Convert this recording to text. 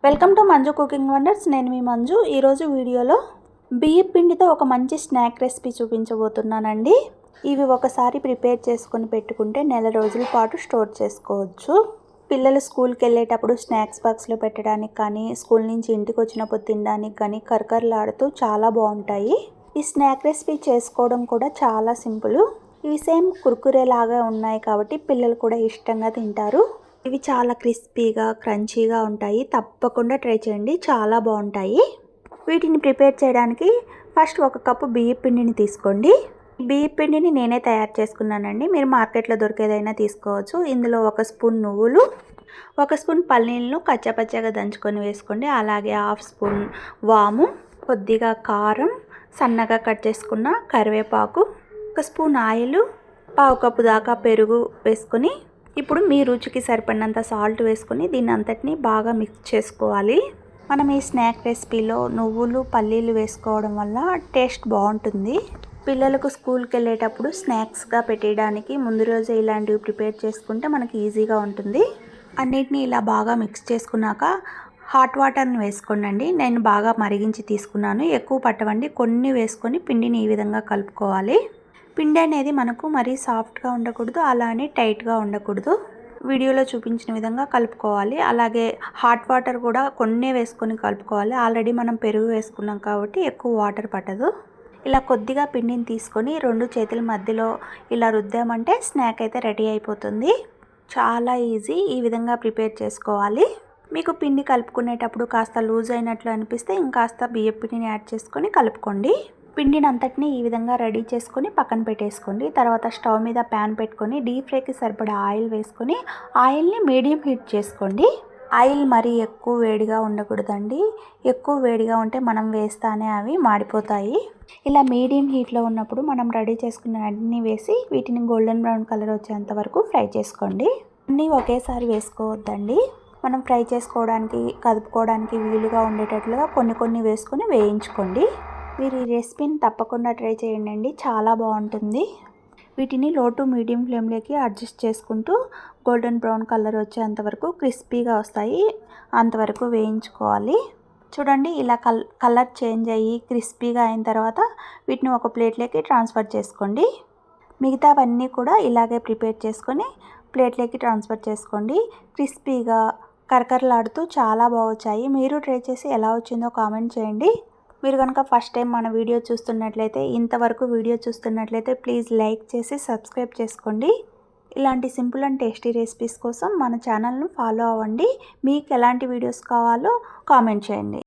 Welcome to Manju cooking wonders. నేను మీ మంజు. ఈరోజు వీడియోలో బియ్యం పిండితో ఒక మంచి స్నాక్ రెసిపీ చూపించబోతున్నానండి. ఇవి ఒకసారి ప్రిపేర్ చేసుకొని పెట్టుకుంటే నెల రోజుల పాటు స్టోర్ చేసుకోవచ్చు. పిల్లలు స్కూల్కి వెళ్ళేటప్పుడు స్నాక్స్ బాక్స్లో పెట్టడానికి కానీ, స్కూల్ నుంచి ఇంటికి వచ్చినప్పుడు తినడానికి కానీ కరకరలాడుతూ చాలా బాగుంటాయి. ఈ స్నాక్ రెసిపీ చేసుకోవడం కూడా చాలా సింపుల్. ఇవి సేమ్ కుర్కురే లాగా ఉన్నాయి కాబట్టి పిల్లలు కూడా ఇష్టంగా తింటారు. ఇవి చాలా క్రిస్పీగా క్రంచీగా ఉంటాయి. తప్పకుండా ట్రై చేయండి, చాలా బాగుంటాయి. వీటిని ప్రిపేర్ చేయడానికి ఫస్ట్ ఒక కప్పు బియ్యం పిండిని తీసుకోండి. బియ్యం పిండిని నేనే తయారు చేసుకున్నానండి. మీరు మార్కెట్లో దొరికేదైనా తీసుకోవచ్చు. ఇందులో 1 స్పూన్ నువ్వులు, 1 స్పూన్ పల్లీలను కచ్చాపచ్చాగా దంచుకొని వేసుకోండి. అలాగే 1/2 స్పూన్ వాము, కొద్దిగా కారం, సన్నగా కట్ చేసుకున్న కరివేపాకు, 1 స్పూన్ ఆయిల్, 1/2 కప్పు దాకా పెరుగు వేసుకొని ఇప్పుడు మీ రుచికి సరిపడినంత సాల్ట్ వేసుకొని దీన్ని అంతటిని బాగా మిక్స్ చేసుకోవాలి. మనం ఈ స్నాక్ రెసిపీలో నువ్వులు పల్లీలు వేసుకోవడం వల్ల టేస్ట్ బాగుంటుంది. పిల్లలకు స్కూల్కి వెళ్ళేటప్పుడు స్నాక్స్గా పెట్టడానికి ముందు రోజే ఇలాంటివి ప్రిపేర్ చేసుకుంటే మనకి ఈజీగా ఉంటుంది. అన్నిటిని ఇలా బాగా మిక్స్ చేసుకున్నాక హాట్ వాటర్ని వేసుకోండి. నేను బాగా మరిగించి తీసుకున్నాను. ఎక్కువ పట్టవండి, కొన్ని వేసుకొని పిండిని ఈ విధంగా కలుపుకోవాలి. పిండి అనేది మనకు మరీ సాఫ్ట్గా ఉండకూడదు, అలానే టైట్గా ఉండకూడదు. వీడియోలో చూపించిన విధంగా కలుపుకోవాలి. అలాగే హాట్ వాటర్ కూడా కొన్ని వేసుకొని కలుపుకోవాలి. ఆల్రెడీ మనం పెరుగు వేసుకున్నాం కాబట్టి ఎక్కువ వాటర్ పట్టదు. ఇలా కొద్దిగా పిండిని తీసుకొని 2 చేతుల మధ్యలో ఇలా రుద్దామంటే స్నాక్ అయితే రెడీ అయిపోతుంది. చాలా ఈజీ. ఈ విధంగా ప్రిపేర్ చేసుకోవాలి. మీకు పిండి కలుపుకునేటప్పుడు కాస్త లూజ్ అయినట్లు అనిపిస్తే ఇంకాస్త బియ్యం పిండిని యాడ్ చేసుకొని కలుపుకోండి. పిండిని అంతటిని ఈ విధంగా రెడీ చేసుకొని పక్కన పెట్టేసుకోండి. తర్వాత స్టవ్ మీద ప్యాన్ పెట్టుకొని డీప్ ఫ్రైకి సరిపడా ఆయిల్ వేసుకొని ఆయిల్ని మీడియం హీట్ చేసుకోండి. ఆయిల్ మరీ ఎక్కువ వేడిగా ఉండకూడదండి. ఎక్కువ వేడిగా ఉంటే మనం వేస్తానే అవి మాడిపోతాయి. ఇలా మీడియం హీట్లో ఉన్నప్పుడు మనం రెడీ చేసుకున్న అన్నీ వేసి వీటిని గోల్డెన్ బ్రౌన్ కలర్ వచ్చేంత వరకు ఫ్రై చేసుకోండి. అన్నీ ఒకేసారి వేసుకోవద్దండి. మనం ఫ్రై చేసుకోవడానికి కదుపుకోవడానికి వీలుగా ఉండేటట్లుగా కొన్ని వేసుకొని వేయించుకోండి. మీరు ఈ రెసిపీని తప్పకుండా ట్రై చేయండి, చాలా బాగుంటుంది. వీటిని లో టు మీడియం ఫ్లేమ్లోకి అడ్జస్ట్ చేసుకుంటూ గోల్డెన్ బ్రౌన్ కలర్ వచ్చేంతవరకు క్రిస్పీగా వస్తాయి, అంతవరకు వేయించుకోవాలి. చూడండి, ఇలా కలర్ చేంజ్ అయ్యి క్రిస్పీగా అయిన తర్వాత వీటిని ఒక ప్లేట్లోకి ట్రాన్స్ఫర్ చేసుకోండి. మిగతావన్నీ కూడా ఇలాగే ప్రిపేర్ చేసుకొని ప్లేట్లోకి ట్రాన్స్ఫర్ చేసుకోండి. క్రిస్పీగా కరకరలాడుతూ చాలా బాగా వచ్చాయి. మీరు ట్రై చేసి ఎలా వచ్చిందో కామెంట్ చేయండి. మీరు కనుక ఫస్ట్ టైం మన వీడియో చూస్తున్నట్లయితే, ఇంతవరకు వీడియో చూస్తున్నట్లయితే ప్లీజ్ లైక్ చేసి సబ్స్క్రైబ్ చేసుకోండి. ఇలాంటి సింపుల్ అండ్ టేస్టీ రెసిపీస్ కోసం మన ఛానల్ను ఫాలో అవ్వండి. మీకు ఎలాంటి వీడియోస్ కావాలో కామెంట్ చేయండి.